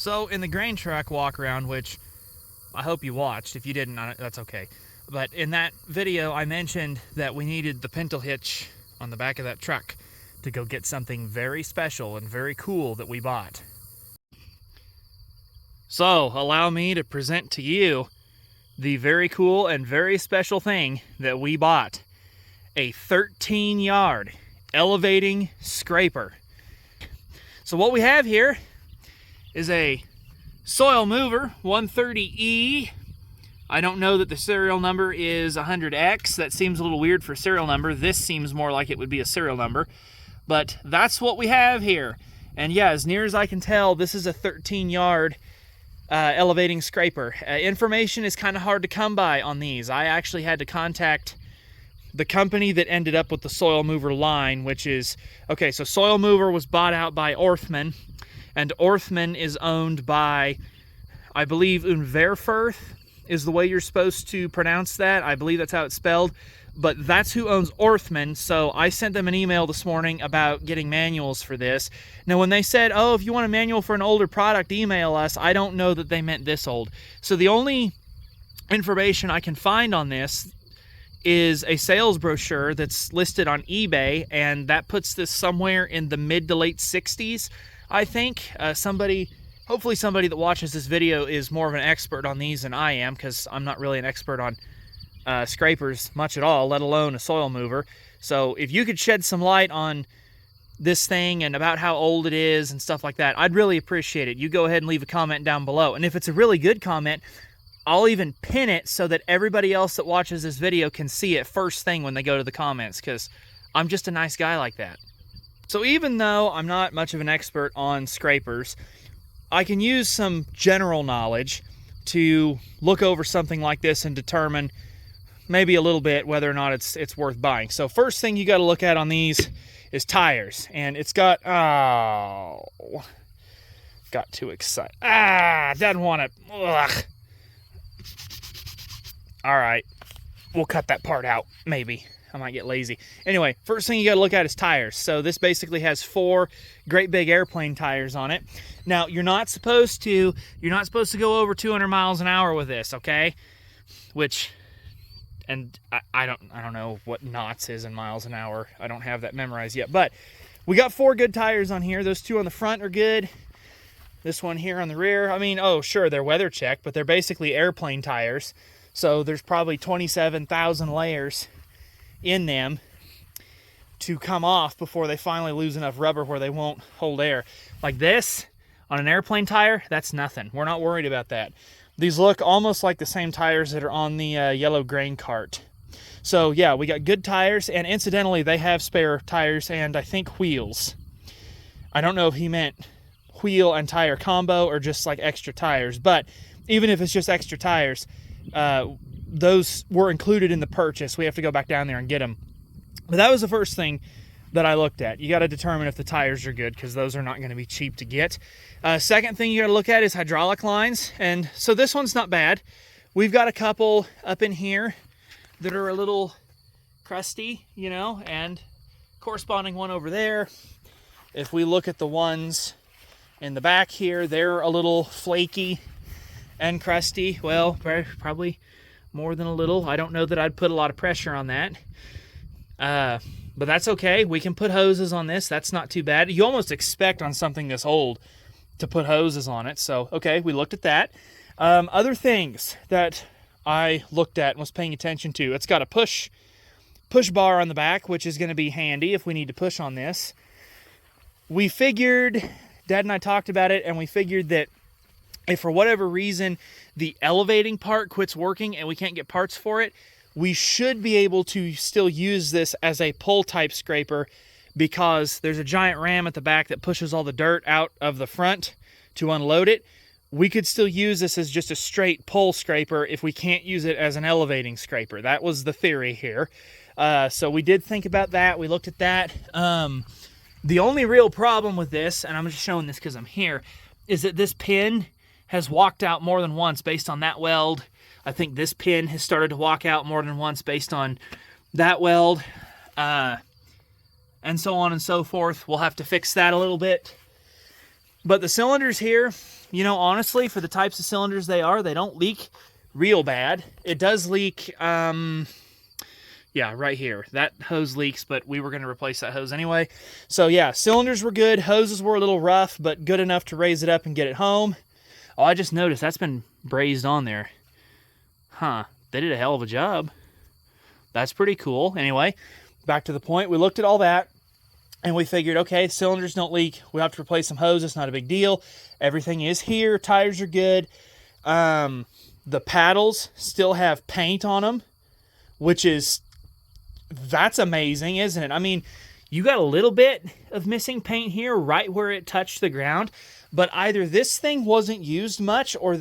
So in the grain truck walk around, which I hope you watched, if you didn't, that's okay. But in that video, I mentioned that we needed the pintle hitch on the back of that truck to go get something very special and very cool that we bought. So allow me to present to you the very cool and very special thing that we bought. A 13-yard elevating scraper. So what we have here is a soil mover 130E. I don't know that the serial number is 100X. That seems a little weird for serial number. This seems more like it would be a serial number. But that's what we have here. And yeah, as near as I can tell, this is a 13-yard elevating scraper. Information is kind of hard to come by on these. I actually had to contact the company that ended up with the soil mover line, which is, okay, so soil mover was bought out by Orthman, and Orthman is owned by, I believe, Unverfirth is the way you're supposed to pronounce that. I believe that's how it's spelled, but that's who owns Orthman. So I sent them an email this morning about getting manuals for this. Now, when they said, oh, if you want a manual for an older product, email us, I don't know that they meant this old. So the only information I can find on this is a sales brochure that's listed on eBay, and that puts this somewhere in the mid to late 60s, I think. Hopefully somebody that watches this video is more of an expert on these than I am, because I'm not really an expert on scrapers much at all, let alone a soil mover. So if you could shed some light on this thing and about how old it is and stuff like that, I'd really appreciate it. You go ahead and leave a comment down below. And if it's a really good comment, I'll even pin it so that everybody else that watches this video can see it first thing when they go to the comments, because I'm just a nice guy like that. So even though I'm not much of an expert on scrapers, I can use some general knowledge to look over something like this and determine maybe a little bit whether or not it's worth buying. So first thing you got to look at on these is tires. And it's got, got too excited. Doesn't want to, ugh. All right, we'll cut that part out, maybe. I might get lazy. Anyway, first thing you gotta look at is tires. So this basically has 4 great big airplane tires on it. Now, you're not supposed to go over 200 miles an hour with this, okay? Which, and I don't know what knots is in miles an hour. I don't have that memorized yet, but we got 4 good tires on here. Those 2 on the front are good. This one here on the rear, I mean, oh, sure, they're weather checked, but they're basically airplane tires. So there's probably 27,000 layers in them to come off before they finally lose enough rubber where they won't hold air. Like this, on an airplane tire, that's nothing. We're not worried about that. These look almost like the same tires that are on the yellow grain cart. So yeah, we got good tires, and incidentally, they have spare tires and I think wheels. I don't know if he meant wheel and tire combo or just like extra tires, but even if it's just extra tires, those were included in the purchase. We have to go back down there and get them. But that was the first thing that I looked at. You got to determine if the tires are good, because those are not going to be cheap to get. Second thing you got to look at is hydraulic lines. And so this one's not bad. We've got a couple up in here that are a little crusty, you know, and corresponding one over there. If we look at the ones in the back here, they're a little flaky and crusty. Well, probably more than a little. I don't know that I'd put a lot of pressure on that. But that's okay. We can put hoses on this. That's not too bad. You almost expect on something this old to put hoses on it. So, okay, we looked at that. Other things that I looked at and was paying attention to. It's got a push bar on the back, which is going to be handy if we need to push on this. We figured, Dad and I talked about it, and we figured that if for whatever reason the elevating part quits working and we can't get parts for it, we should be able to still use this as a pull type scraper, because there's a giant ram at the back that pushes all the dirt out of the front to unload it. We could still use this as just a straight pull scraper if we can't use it as an elevating scraper. That was the theory here. So we did think about that. We looked at that. The only real problem with this, and I'm just showing this because I'm here, is that this pin has walked out more than once based on that weld. I think this pin has started to walk out more than once based on that weld, and so on and so forth. We'll have to fix that a little bit. But the cylinders here, you know, honestly, for the types of cylinders they are, they don't leak real bad. It does leak, yeah, right here. That hose leaks, but we were going to replace that hose anyway. So yeah, cylinders were good. Hoses were a little rough, but good enough to raise it up and get it home. Oh, I just noticed that's been brazed on there. Huh, they did a hell of a job. That's pretty cool. Anyway, back to the point. We looked at all that. And we figured, okay, cylinders don't leak. We'll have to replace some hoses. Not a big deal. Everything is here. Tires are good. The paddles still have paint on them, that's amazing, isn't it? I mean, you got a little bit of missing paint here right where it touched the ground, but either this thing wasn't used much or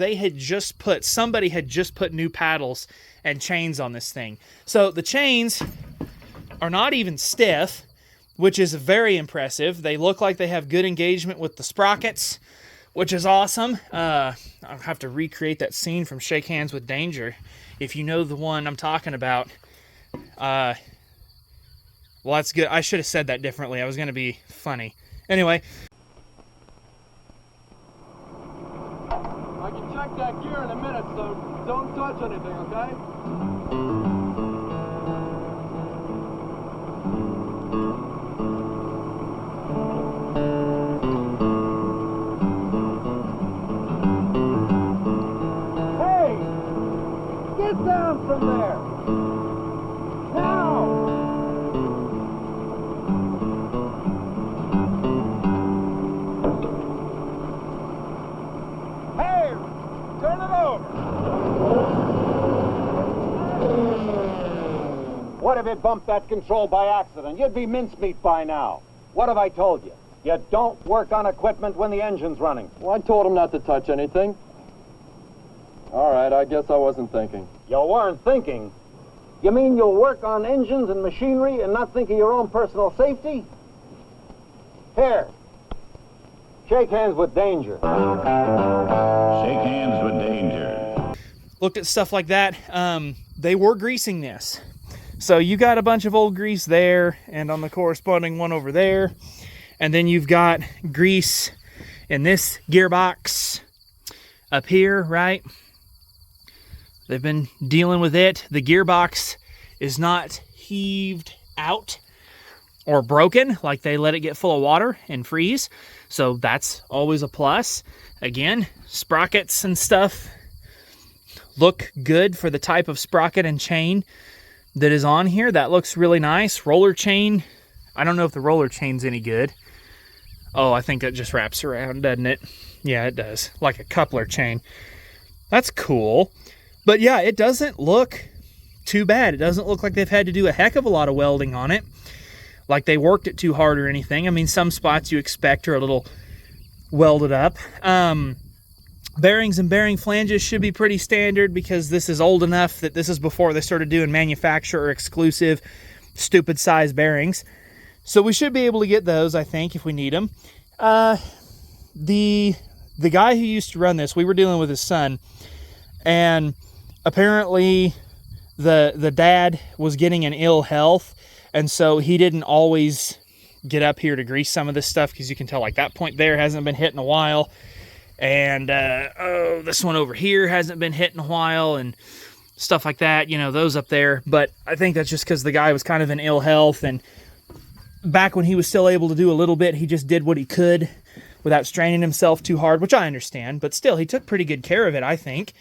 somebody had just put new paddles and chains on this thing. So the chains are not even stiff, which is very impressive. They look like they have good engagement with the sprockets, which is awesome. I'll have to recreate that scene from Shake Hands with Danger. If you know the one I'm talking about. Well, that's good. I should have said that differently. I was going to be funny. Anyway. I can check that gear in a minute, so don't touch anything, okay? Get down from there! Now! Hey! Turn it over! What if it bumped that control by accident? You'd be mincemeat by now. What have I told you? You don't work on equipment when the engine's running. Well, I told him not to touch anything. All right, I guess I wasn't thinking. You weren't thinking? You mean you'll work on engines and machinery and not think of your own personal safety? Here. Shake hands with Danger. Shake hands with Danger. Looked at stuff like that. They were greasing this. So you got a bunch of old grease there and on the corresponding one over there. And then you've got grease in this gearbox up here, right? They've been dealing with it. The gearbox is not heaved out or broken, like they let it get full of water and freeze. So that's always a plus. Again, sprockets and stuff look good for the type of sprocket and chain that is on here. That looks really nice. Roller chain. I don't know if the roller chain's any good. Oh, I think that just wraps around, doesn't it? Yeah, it does. Like a coupler chain. That's cool. But yeah, it doesn't look too bad. It doesn't look like they've had to do a heck of a lot of welding on it. Like they worked it too hard or anything. I mean, some spots you expect are a little welded up. Bearings and bearing flanges should be pretty standard because this is old enough that this is before they started doing manufacturer exclusive stupid size bearings. So we should be able to get those, I think, if we need them. The guy who used to run this, we were dealing with his son, and apparently the dad was getting an ill health, and so he didn't always get up here to grease some of this stuff because you can tell like that point there hasn't been hit in a while, and this one over here hasn't been hit in a while, and stuff like that, you know, those up there. But I think that's just because the guy was kind of in ill health, and back when he was still able to do a little bit, he just did what he could without straining himself too hard, which I understand, but still, he took pretty good care of it, I think.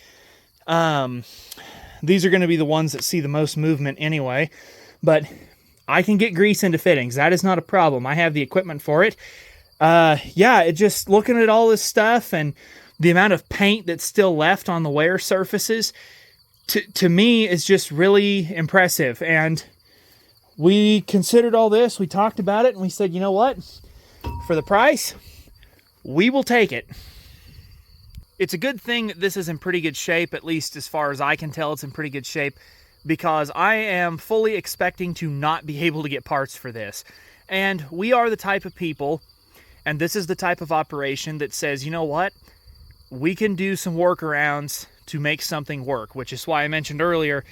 These are going to be the ones that see the most movement anyway, but I can get grease into fittings. That is not a problem. I have the equipment for it. Yeah, it just looking at all this stuff and the amount of paint that's still left on the wear surfaces, to me, is just really impressive. And we considered all this, we talked about it, and we said, you know what? For the price, we will take it. It's a good thing that this is in pretty good shape, at least as far as I can tell, it's in pretty good shape, because I am fully expecting to not be able to get parts for this. And we are the type of people, and this is the type of operation that says, you know what? We can do some workarounds to make something work, which is why I mentioned earlier,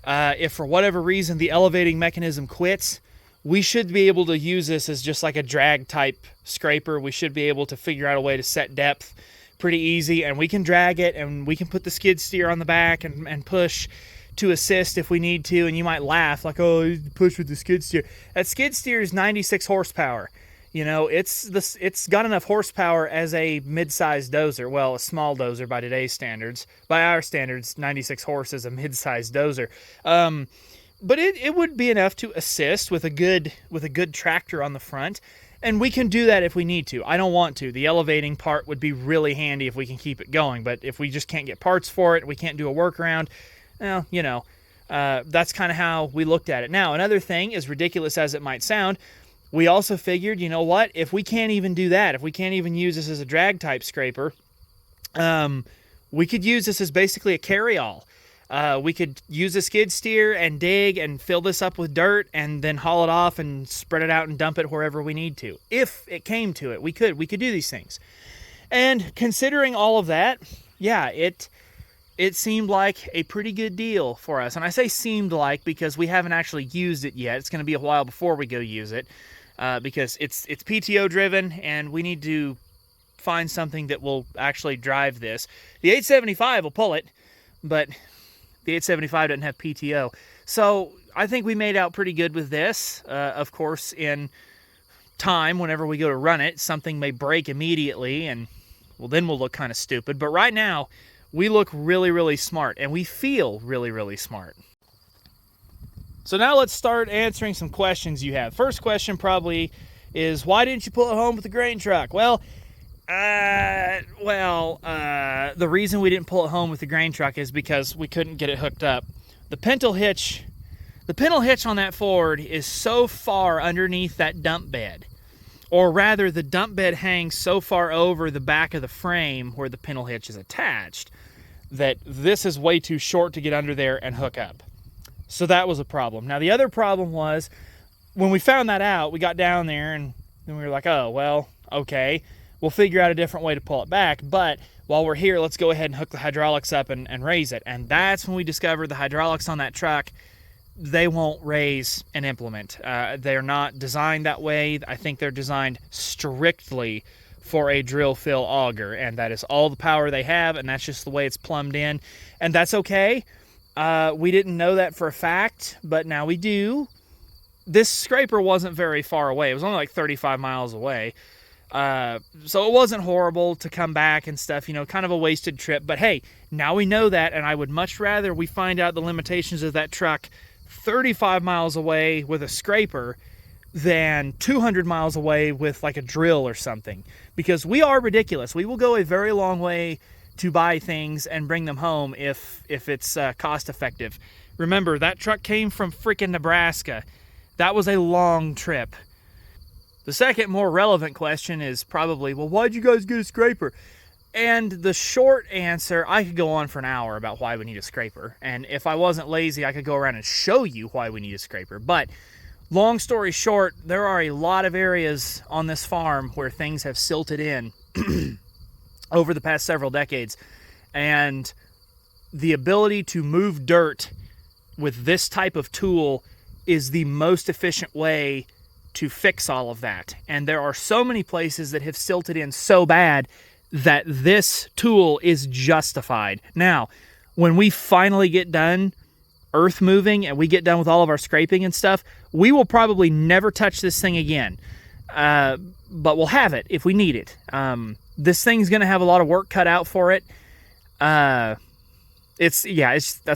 if for whatever reason the elevating mechanism quits, we should be able to use this as just like a drag type scraper. We should be able to figure out a way to set depth pretty easy, and we can drag it, and we can put the skid steer on the back and push to assist if we need to. And you might laugh like, oh, you push with the skid steer. That skid steer is 96 horsepower. You know, it's got enough horsepower as a mid-sized dozer. Well, a small dozer by today's standards. By our standards, 96 horse is a mid-sized dozer. But it would be enough to assist with a good tractor on the front. And we can do that if we need to. I don't want to. The elevating part would be really handy if we can keep it going. But if we just can't get parts for it, we can't do a workaround, well, you know, that's kind of how we looked at it. Now, another thing, as ridiculous as it might sound, we also figured, you know what, if we can't even do that, if we can't even use this as a drag type scraper, we could use this as basically a carry-all. We could use a skid steer and dig and fill this up with dirt and then haul it off and spread it out and dump it wherever we need to. If it came to it, we could do these things. And considering all of that, yeah, it seemed like a pretty good deal for us. And I say seemed like because we haven't actually used it yet. It's going to be a while before we go use it because it's PTO driven and we need to find something that will actually drive this. The 875 will pull it, but the 875 doesn't have PTO. So I think we made out pretty good with this. Of course, in time, whenever we go to run it, something may break immediately, and well, then we'll look kind of stupid. But right now, we look really, really smart, and we feel really, really smart. So now let's start answering some questions you have. First question probably is, why didn't you pull it home with the grain truck? Well, the reason we didn't pull it home with the grain truck is because we couldn't get it hooked up. The pintle hitch on that Ford is so far underneath that dump bed, or rather the dump bed hangs so far over the back of the frame where the pintle hitch is attached, that this is way too short to get under there and hook up. So that was a problem. Now the other problem was, when we found that out, we got down there and then we were like, oh, well, okay, we'll figure out a different way to pull it back, but while we're here, let's go ahead and hook the hydraulics up and raise it. And that's when we discovered the hydraulics on that truck, they won't raise an implement. They're not designed that way. I think they're designed strictly for a drill fill auger, and that is all the power they have, and that's just the way it's plumbed in, and that's okay. We didn't know that for a fact, but now we do. This scraper wasn't very far away. It was only like 35 miles away. So it wasn't horrible to come back and stuff, you know, kind of a wasted trip. But hey, now we know that, and I would much rather we find out the limitations of that truck 35 miles away with a scraper than 200 miles away with like a drill or something. Because we are ridiculous. We will go a very long way to buy things and bring them home if it's cost effective. Remember, that truck came from freaking Nebraska. That was a long trip. The second, more relevant question is probably, well, why'd you guys get a scraper? And the short answer, I could go on for an hour about why we need a scraper. And if I wasn't lazy, I could go around and show you why we need a scraper. But long story short, there are a lot of areas on this farm where things have silted in over the past several decades. And the ability to move dirt with this type of tool is the most efficient way to fix all of that. And there are so many places that have silted in so bad that this tool is justified. Now, when we finally get done earth moving and we get done with all of our scraping and stuff, we will probably never touch this thing again. But we'll have it if we need it. This thing's going to have a lot of work cut out for it. That's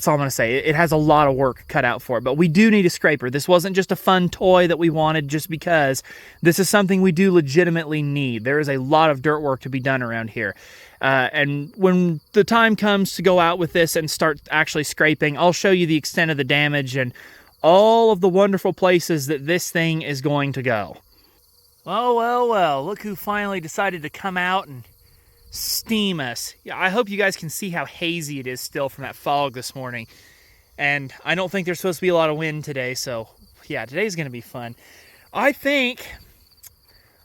all I'm going to say. It has a lot of work cut out for it, but we do need a scraper. This wasn't just a fun toy that we wanted just because. This is something we do legitimately need. There is a lot of dirt work to be done around here. And when the time comes to go out with this and start actually scraping, I'll show you the extent of the damage and all of the wonderful places that this thing is going to go. Well, look who finally decided to come out and steam us. Yeah, I hope you guys can see how hazy it is still from that fog this morning. And I don't think there's supposed to be a lot of wind today, so yeah, today's going to be fun. I think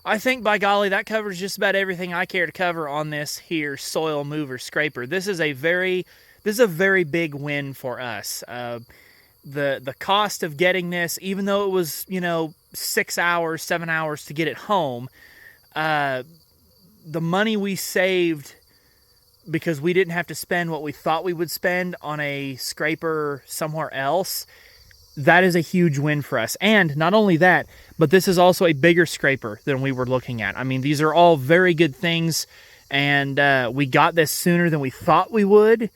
by golly, that covers just about everything I care to cover on this here soil mover scraper. This is a very big win for us. The cost of getting this, even though it was, 6 hours, 7 hours to get it home. The money we saved because we didn't have to spend what we thought we would spend on a scraper somewhere else, that is a huge win for us. And not only that, but this is also a bigger scraper than we were looking at. I mean, these are all very good things, and we got this sooner than we thought we would.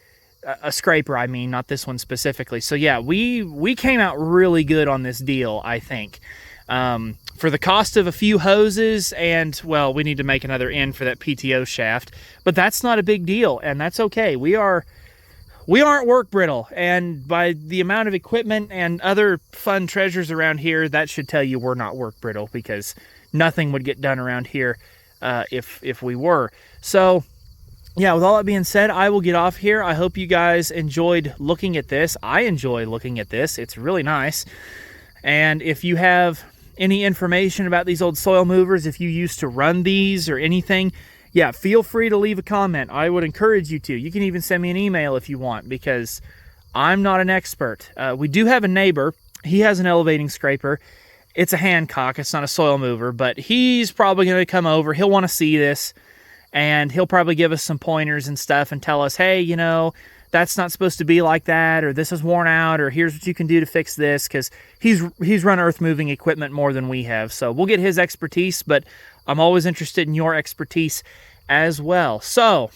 A scraper, I mean, not this one specifically. So yeah, we came out really good on this deal, I think. For the cost of a few hoses, and, well, we need to make another end for that PTO shaft, but that's not a big deal, and that's okay. We aren't work brittle, and by the amount of equipment and other fun treasures around here, that should tell you we're not work brittle, because nothing would get done around here if we were. So yeah, with all that being said, I will get off here. I hope you guys enjoyed looking at this. I enjoy looking at this. It's really nice. And if you have any information about these old soil movers, if you used to run these or anything, yeah, feel free to leave a comment. I would encourage you to. You can even send me an email if you want, because I'm not an expert. We do have a neighbor. He has an elevating scraper. It's a Hancock. It's not a soil mover, but he's probably going to come over. He'll want to see this, and he'll probably give us some pointers and stuff and tell us, hey, you know, that's not supposed to be like that, or this is worn out, or here's what you can do to fix this, because he's run earth moving equipment more than we have. So we'll get his expertise, but I'm always interested in your expertise as well. So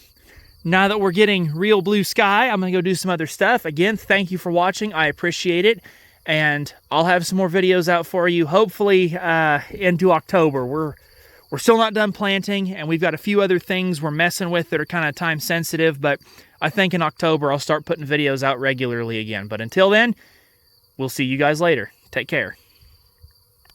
now that we're getting real blue sky, I'm going to go do some other stuff. Again, thank you for watching. I appreciate it. And I'll have some more videos out for you, hopefully into October. We're still not done planting, and we've got a few other things we're messing with that are kind of time sensitive, but I think in October I'll start putting videos out regularly again. But until then, we'll see you guys later. Take care.